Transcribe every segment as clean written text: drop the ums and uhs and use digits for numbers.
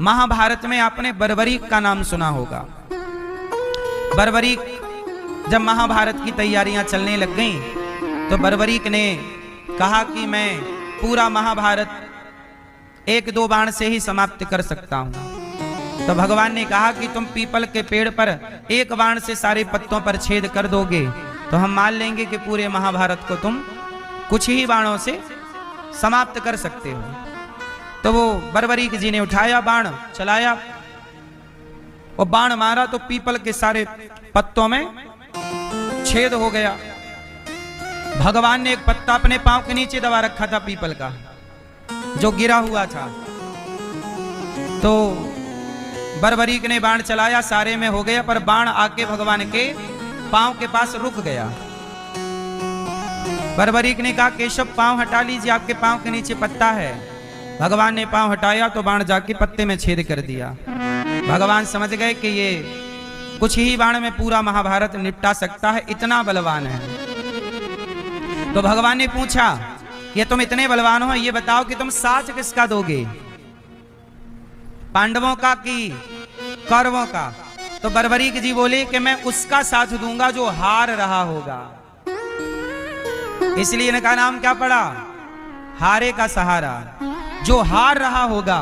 महाभारत में आपने बर्बरीक का नाम सुना होगा। बर्बरीक जब महाभारत की तैयारियां चलने लग गईं तो बर्बरीक ने कहा कि मैं पूरा महाभारत एक दो बाण से ही समाप्त कर सकता हूं। तो भगवान ने कहा कि तुम पीपल के पेड़ पर एक बाण से सारे पत्तों पर छेद कर दोगे तो हम मान लेंगे कि पूरे महाभारत को तुम कुछ ही बाणों से समाप्त कर सकते हो। तो वो बर्बरीक जी ने उठाया बाण, चलाया और बाण मारा तो पीपल के सारे पत्तों में छेद हो गया। भगवान ने एक पत्ता अपने पांव के नीचे दबा रखा था पीपल का, जो गिरा हुआ था। तो बर्बरीक ने बाण चलाया, सारे में हो गया, पर बाण आके भगवान के पांव के पास रुक गया। बर्बरीक ने कहा केशव पांव हटा लीजिए, आपके पांव के नीचे पत्ता है। भगवान ने पांव हटाया तो बाण जाके पत्ते में छेद कर दिया। भगवान समझ गए कि ये कुछ ही बाण में पूरा महाभारत निपटा सकता है, इतना बलवान है। तो भगवान ने पूछा कि तुम इतने बलवान हो, ये बताओ कि तुम साथ किसका दोगे, पांडवों का कि कौरवों का? तो बर्बरीक जी बोले कि मैं उसका साथ दूंगा जो हार रहा होगा। इसलिए इनका नाम क्या पड़ा? हारे का सहारा, जो हार रहा होगा।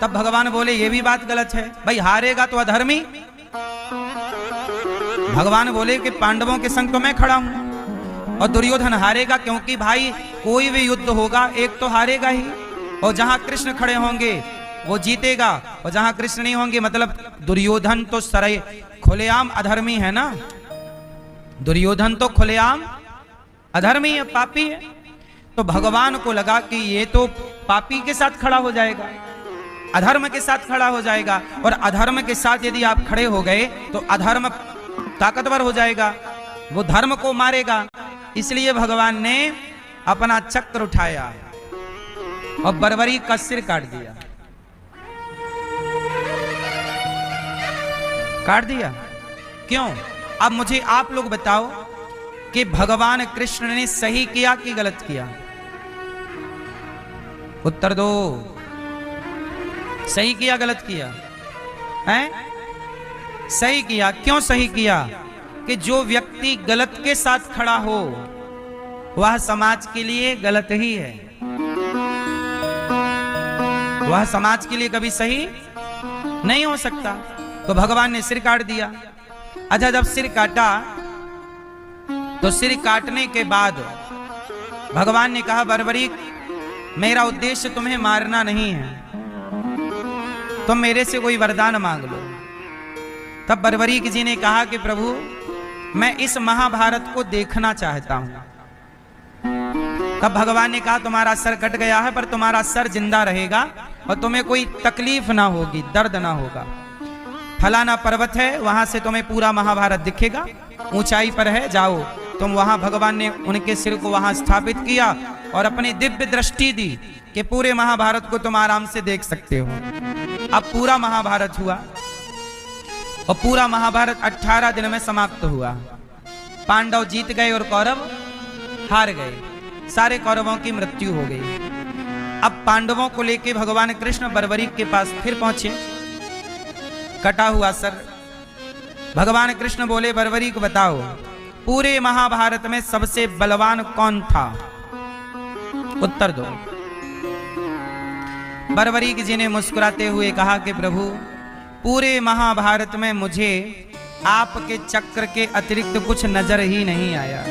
तब भगवान बोले ये भी बात गलत है, भाई हारेगा तो अधर्मी। भगवान बोले कि पांडवों के संग तो मैं खड़ा हूं और दुर्योधन हारेगा, क्योंकि भाई कोई भी युद्ध होगा एक तो हारेगा ही, और जहां कृष्ण खड़े होंगे वो जीतेगा, और जहां कृष्ण नहीं होंगे, मतलब दुर्योधन तो सराय खुलेआम अधर्मी है ना। दुर्योधन तो खुलेआम अधर्मी है, पापी है। तो भगवान को लगा कि ये तो पापी के साथ खड़ा हो जाएगा, अधर्म के साथ खड़ा हो जाएगा, और अधर्म के साथ यदि आप खड़े हो गए तो अधर्म ताकतवर हो जाएगा, वो धर्म को मारेगा। इसलिए भगवान ने अपना चक्र उठाया और बर्बरीक का सिर काट दिया। काट दिया क्यों? अब मुझे आप लोग बताओ कि भगवान कृष्ण ने सही किया कि गलत किया? उत्तर दो। सही किया गलत किया? हैं? सही किया। क्यों सही किया? कि जो व्यक्ति गलत के साथ खड़ा हो वह समाज के लिए गलत ही है, वह समाज के लिए कभी सही नहीं हो सकता। तो भगवान ने सिर काट दिया। अच्छा, जब सिर काटा तो सिर काटने के बाद भगवान ने कहा बर्बरीक मेरा उद्देश्य तुम्हें मारना नहीं है, तुम मेरे से कोई वरदान मांग लो। तब बर्बरीक जी ने कहा कि प्रभु मैं इस महाभारत को देखना चाहता हूं। तब भगवान ने कहा तुम्हारा सर कट गया है पर तुम्हारा सर जिंदा रहेगा और तुम्हें कोई तकलीफ ना होगी, दर्द ना होगा। फलाना पर्वत है, वहां से तुम्हें पूरा महाभारत दिखेगा, ऊंचाई पर है, जाओ तुम वहां। भगवान ने उनके सिर को वहां स्थापित किया और अपनी दिव्य दृष्टि दी कि पूरे महाभारत को तुम आराम से देख सकते हो। अब पूरा महाभारत हुआ और पूरा महाभारत 18 दिन में समाप्त हुआ। पांडव जीत गए और कौरव हार गए, सारे कौरवों की मृत्यु हो गई। अब पांडवों को लेकर भगवान कृष्ण बर्बरीक के पास फिर पहुंचे, कटा हुआ सर। भगवान कृष्ण बोले बर्बरीक बताओ पूरे महाभारत में सबसे बलवान कौन था? उत्तर दो। बर्बरीक जी ने मुस्कुराते हुए कहा कि प्रभु पूरे महाभारत में मुझे आपके चक्र के अतिरिक्त कुछ नजर ही नहीं आया।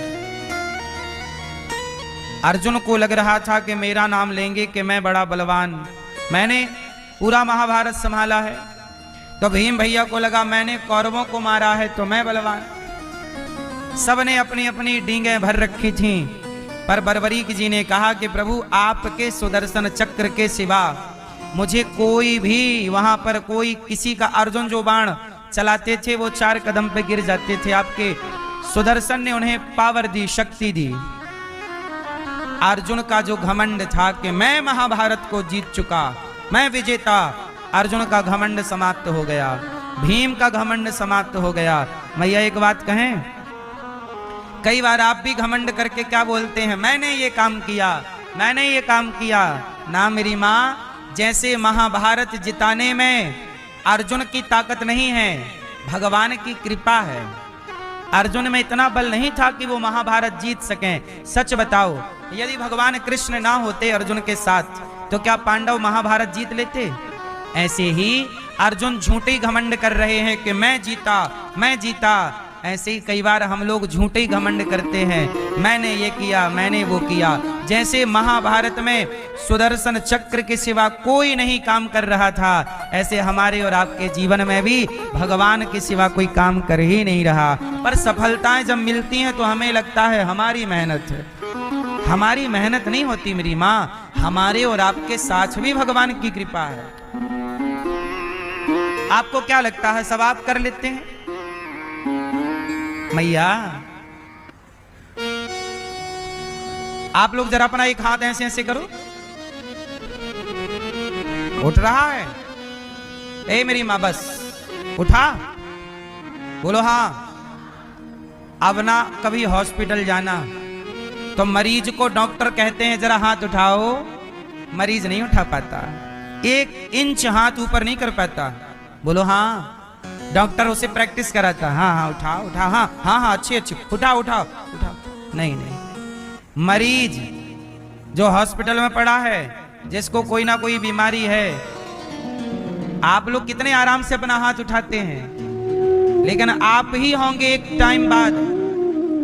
अर्जुन को लग रहा था कि मेरा नाम लेंगे कि मैं बड़ा बलवान, मैंने पूरा महाभारत संभाला है। तो भीम भैया को लगा मैंने कौरवों को मारा है तो मैं बलवान। सबने अपनी अपनी डींगें भर रखी थीं, पर बर्बरीक जी ने कहा कि प्रभु आपके सुदर्शन चक्र के सिवा मुझे कोई भी वहां पर कोई किसी का, अर्जुन जो बाण चलाते थे वो 4 कदम पे गिर जाते थे, आपके सुदर्शन ने उन्हें पावर दी, शक्ति दी। अर्जुन का जो घमंड था कि मैं महाभारत को जीत चुका, मैं विजेता, अर्जुन का घमंड समाप्त हो गया, भीम का घमंड समाप्त हो गया। भैया एक बात कहें, कई बार आप भी घमंड करके क्या बोलते हैं, मैंने ये काम किया, मैंने ये काम किया। ना मेरी माँ जैसे महाभारत जिताने में अर्जुन की ताकत नहीं है, भगवान की कृपा है। अर्जुन में इतना बल नहीं था कि वो महाभारत जीत सकें। सच बताओ, यदि भगवान कृष्ण ना होते अर्जुन के साथ तो क्या पांडव महाभारत जीत लेते? ऐसे ही अर्जुन झूठे घमंड कर रहे हैं कि मैं जीता, मैं जीता। ऐसे ही कई बार हम लोग झूठे घमंड करते हैं, मैंने ये किया, मैंने वो किया। जैसे महाभारत में सुदर्शन चक्र के सिवा कोई नहीं काम कर रहा था, ऐसे हमारे और आपके जीवन में भी भगवान के सिवा कोई काम कर ही नहीं रहा। पर सफलताएं जब मिलती हैं तो हमें लगता है हमारी मेहनत है। हमारी मेहनत नहीं होती मेरी माँ, हमारे और आपके साथ भी भगवान की कृपा है। आपको क्या लगता है सब आप कर लेते हैं? मैया आप लोग जरा अपना एक हाथ ऐसे ऐसे करो। उठ रहा है? ए मेरी माँ बस उठा, बोलो हाँ। अब ना कभी हॉस्पिटल जाना तो मरीज को डॉक्टर कहते हैं जरा हाथ उठाओ, मरीज नहीं उठा पाता, 1 इंच हाथ ऊपर नहीं कर पाता। बोलो हाँ। डॉक्टर उसे प्रैक्टिस कराता, हाँ हाँ उठा उठा, हाँ हाँ हाँ अच्छी अच्छी, उठा उठा उठा। नहीं नहीं, मरीज जो हॉस्पिटल में पड़ा है, जिसको कोई ना कोई बीमारी है, आप लोग कितने आराम से अपना हाथ उठाते हैं, लेकिन आप ही होंगे एक टाइम बाद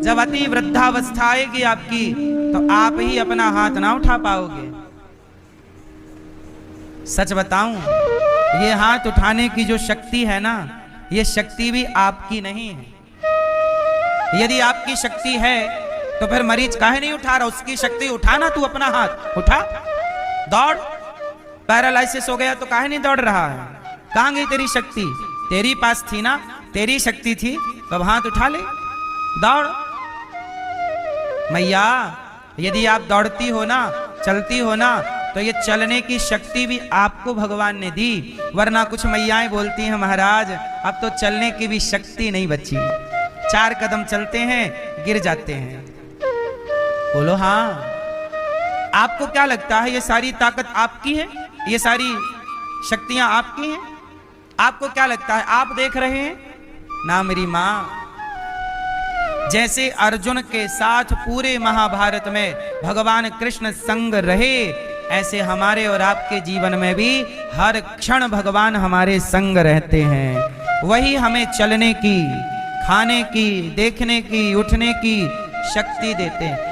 जब अति वृद्धावस्था आएगी आपकी, तो आप ही अपना हाथ ना उठा पाओगे। सच बताऊं, ये हाथ उठाने की जो शक्ति है ना, ये शक्ति भी आपकी नहीं है। यदि आपकी शक्ति है तो फिर मरीज काहे नहीं उठा रहा? उसकी शक्ति उठाना, तू अपना हाथ उठा, दौड़। पैरालिसिस हो गया तो काहे नहीं दौड़ रहा है? कहां गई तेरी शक्ति? तेरी पास थी ना, तेरी शक्ति थी, तब हाथ उठा ले, दौड़। मैया यदि आप दौड़ती हो ना, चलती हो ना, तो ये चलने की शक्ति भी आपको भगवान ने दी। वरना कुछ मैयाएं बोलती हैं महाराज अब तो चलने की भी शक्ति नहीं बची, 4 कदम चलते हैं गिर जाते हैं। बोलो हाँ। आपको क्या लगता है ये सारी ताकत आपकी है? ये सारी शक्तियां आपकी हैं? आपको क्या लगता है आप देख रहे हैं ना मेरी माँ? जैसे अर्जुन के साथ पूरे महाभारत में भगवान कृष्ण संग रहे, ऐसे हमारे और आपके जीवन में भी हर क्षण भगवान हमारे संग रहते हैं। वही हमें चलने की, खाने की, देखने की, उठने की शक्ति देते हैं।